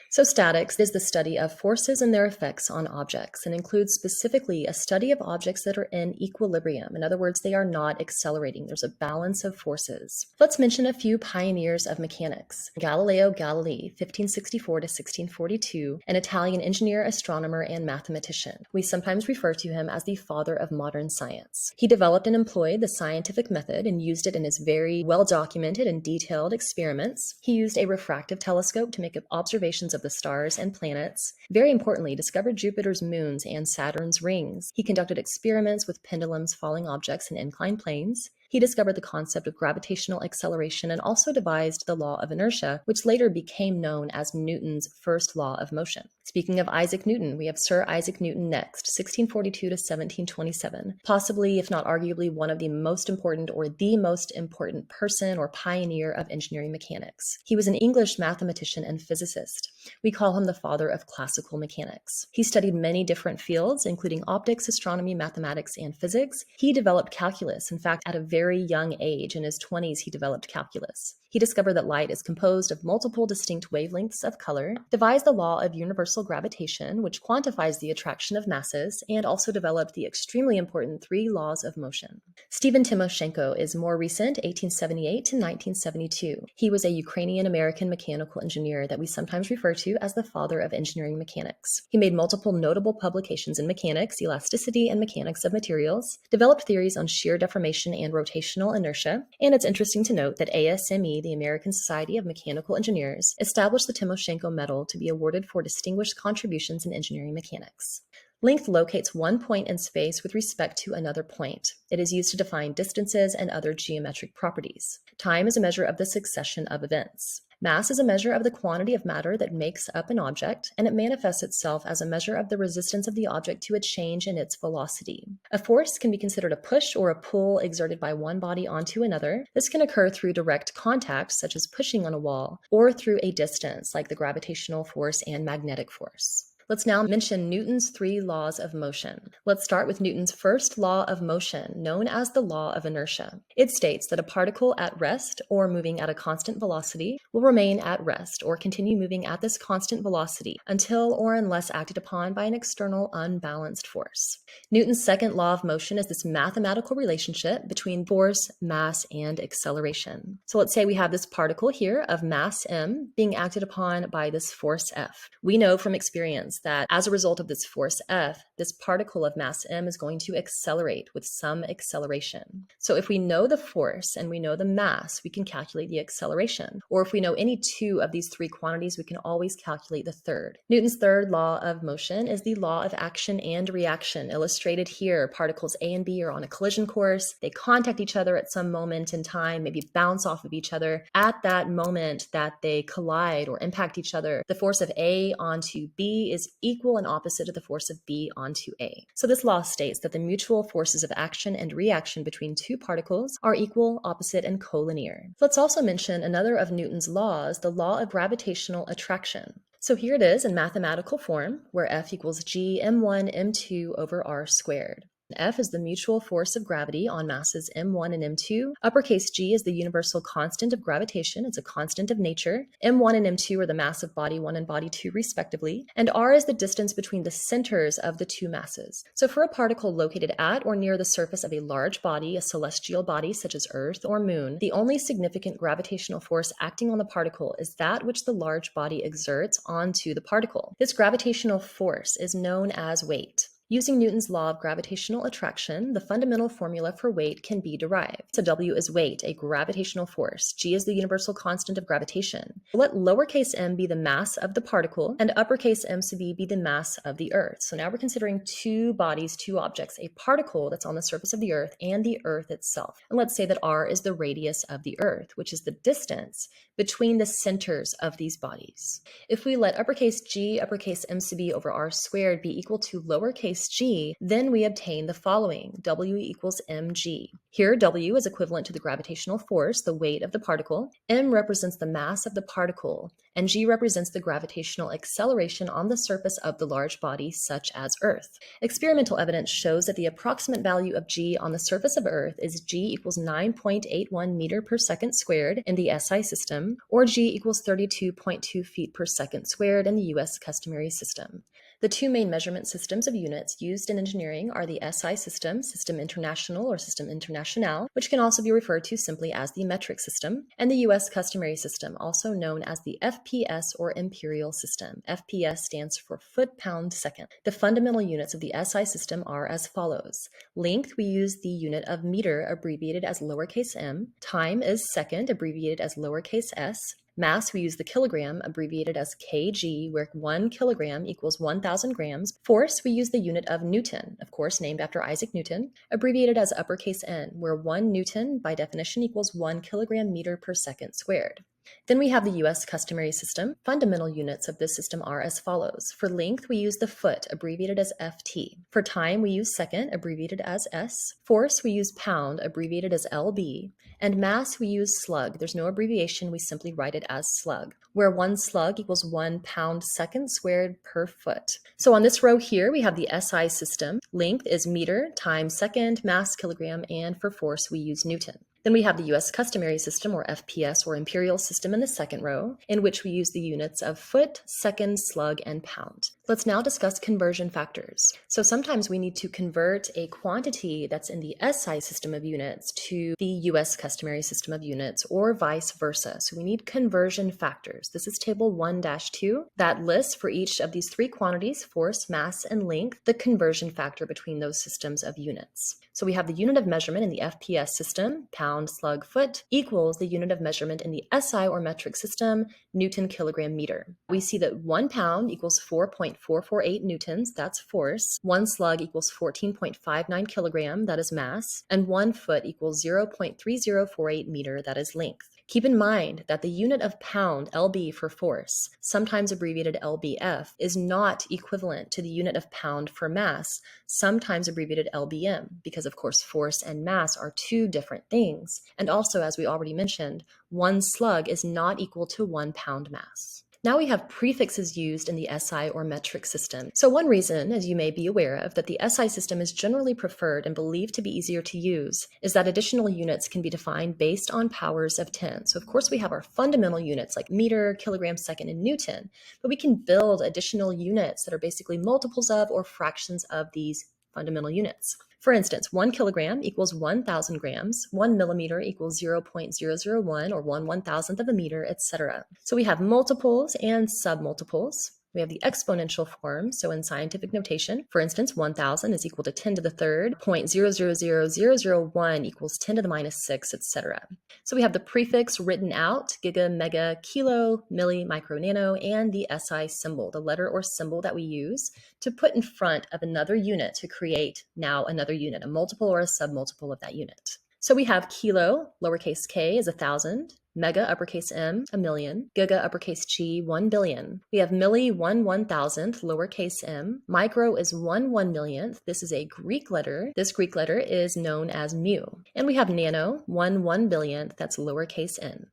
So statics is the study of forces and their effects on objects and includes specifically a study of objects that are in equilibrium. In other words, they are not accelerating. There's a balance of forces. Let's mention a few pioneers of mechanics. Galileo Galilei, 1564 to 1642, an Italian engineer, astronomer, and mathematician. We sometimes refer to him as the father of modern science. He developed and employed the scientific method and used it in his very well-documented and detailed experiments. He used a refractive telescope to make observations of the stars and planets. Very importantly, discovered Jupiter's moons and Saturn's rings. He conducted experiments with pendulums, falling objects, and inclined planes. He discovered the concept of gravitational acceleration and also devised the law of inertia, which later became known as Newton's first law of motion. Speaking of Isaac Newton, we have Sir Isaac Newton next, 1642 to 1727, possibly, if not arguably, one of the most important or the most important person or pioneer of engineering mechanics. He was an English mathematician and physicist. We call him the father of classical mechanics. He studied many different fields, including optics, astronomy, mathematics, and physics. He developed calculus. In fact, at a very young age, in his 20s, he developed calculus. He discovered that light is composed of multiple distinct wavelengths of color, devised the law of universal gravitation, which quantifies the attraction of masses, and also developed the extremely important 3 laws of motion. Stephen Timoshenko is more recent, 1878 to 1972. He was a Ukrainian-American mechanical engineer that we sometimes refer to as the father of engineering mechanics. He made multiple notable publications in mechanics, elasticity, and mechanics of materials, developed theories on shear deformation and rotational inertia, and it's interesting to note that ASME, the American Society of Mechanical Engineers, established the Timoshenko Medal to be awarded for distinguished contributions in engineering mechanics. Length locates one point in space with respect to another point. It is used to define distances and other geometric properties. Time is a measure of the succession of events. Mass is a measure of the quantity of matter that makes up an object, and it manifests itself as a measure of the resistance of the object to a change in its velocity. A force can be considered a push or a pull exerted by one body onto another. This can occur through direct contact, such as pushing on a wall, or through a distance, like the gravitational force and magnetic force. Let's now mention Newton's 3 laws of motion. Let's start with Newton's first law of motion, known as the law of inertia. It states that a particle at rest or moving at a constant velocity will remain at rest or continue moving at this constant velocity until or unless acted upon by an external unbalanced force. Newton's second law of motion is this mathematical relationship between force, mass, and acceleration. So let's say we have this particle here of mass m being acted upon by this force F. We know from experience that as a result of this force F, this particle of mass m is going to accelerate with some acceleration. So if we know the force and we know the mass, we can calculate the acceleration. Or if we know any 2 of these 3 quantities, we can always calculate the third. Newton's third law of motion is the law of action and reaction, illustrated here. Particles A and B are on a collision course. They contact each other at some moment in time, maybe bounce off of each other. At that moment that they collide or impact each other, the force of A onto B is equal and opposite to the force of B onto A. So this law states that the mutual forces of action and reaction between 2 particles are equal, opposite, and collinear. Let's also mention another of Newton's laws, the law of gravitational attraction. So here it is in mathematical form, where F equals G m1 m2 over r squared. F is the mutual force of gravity on masses m1 and m2. Uppercase G is the universal constant of gravitation. It's a constant of nature. m1 and m2 are the mass of body 1 and body 2 respectively. And r is the distance between the centers of the 2 masses. So for a particle located at or near the surface of a large body, a celestial body such as Earth or Moon, the only significant gravitational force acting on the particle is that which the large body exerts onto the particle. This gravitational force is known as weight. Using Newton's law of gravitational attraction, the fundamental formula for weight can be derived. So W is weight, a gravitational force. G is the universal constant of gravitation. Let lowercase m be the mass of the particle, and uppercase m sub b be the mass of the Earth. So now we're considering 2 bodies, 2 objects, a particle that's on the surface of the Earth and the Earth itself. And let's say that r is the radius of the Earth, which is the distance between the centers of these bodies. If we let uppercase G, uppercase m sub b over r squared be equal to lowercase lowercase g, then we obtain the following: W equals mg. Here, W is equivalent to the gravitational force, the weight of the particle, m represents the mass of the particle, and g represents the gravitational acceleration on the surface of the large body, such as Earth. Experimental evidence shows that the approximate value of g on the surface of Earth is g equals 9.81 meter per second squared in the SI system, or g equals 32.2 feet per second squared in the US customary system. The two main measurement systems of units used in engineering are the SI system, System International or System International, which can also be referred to simply as the metric system, and the US customary system, also known as the FPS or imperial system. FPS stands for foot pound second. The fundamental units of the SI system are as follows. Length, we use the unit of meter, abbreviated as lowercase m. Time is second, abbreviated as lowercase s. Mass, we use the kilogram, abbreviated as kg, where 1 kilogram equals 1,000 grams. Force, we use the unit of Newton, of course named after Isaac Newton, abbreviated as uppercase N, where 1 Newton by definition equals 1 kilogram meter per second squared. Then we have the US customary system. Fundamental units of this system are as follows. For length, we use the foot, abbreviated as FT. For time, we use second, abbreviated as S. Force, we use pound, abbreviated as LB. And mass, we use slug. There's no abbreviation, we simply write it as slug, where 1 slug equals 1 pound second squared per foot. So on this row here, we have the SI system. Length is meter, time second, mass kilogram, and for force, we use Newton. Then we have the US customary system, or FPS, or imperial system in the second row, in which we use the units of foot, second, slug, and pound. Let's now discuss conversion factors. So sometimes we need to convert a quantity that's in the SI system of units to the US customary system of units, or vice versa. So we need conversion factors. This is table 1-2 that lists for each of these three quantities, force, mass, and length, the conversion factor between those systems of units. So we have the unit of measurement in the FPS system, pound, slug, foot, equals the unit of measurement in the SI or metric system, Newton, kilogram, meter. We see that 1 pound equals 4.448 newtons, that's force. 1 slug equals 14.59 kilogram, that is mass. And 1 foot equals 0.3048 meter, that is length. Keep in mind that the unit of pound, lb for force, sometimes abbreviated lbf, is not equivalent to the unit of pound for mass, sometimes abbreviated lbm, because of course force and mass are two different things. And also, as we already mentioned, 1 slug is not equal to 1 pound mass. Now we have prefixes used in the SI or metric system. So one reason, as you may be aware of, that the SI system is generally preferred and believed to be easier to use is that additional units can be defined based on powers of 10. So of course we have our fundamental units like meter, kilogram, second, and Newton, but we can build additional units that are basically multiples of or fractions of these fundamental units. For instance, 1 kilogram equals 1,000 grams, 1 millimeter equals 0.001 or 1/1000th of a meter, etc. So we have multiples and submultiples. We have the exponential form, so in scientific notation, for instance, 1,000 is equal to 10 to the third, 0.000001 equals 10 to the minus 6, etc. So we have the prefix written out, giga, mega, kilo, milli, micro, nano, and the SI symbol, the letter or symbol that we use to put in front of another unit to create now another unit, a multiple or a submultiple of that unit. So we have kilo, lowercase k, is 1,000. Mega, uppercase M, 1,000,000. Giga, uppercase G, 1,000,000,000. We have milli, 1/1000th, lowercase m. Micro is 1/1,000,000th. This is a Greek letter. This Greek letter is known as mu. And we have nano, 1/1,000,000,000th, that's lowercase n.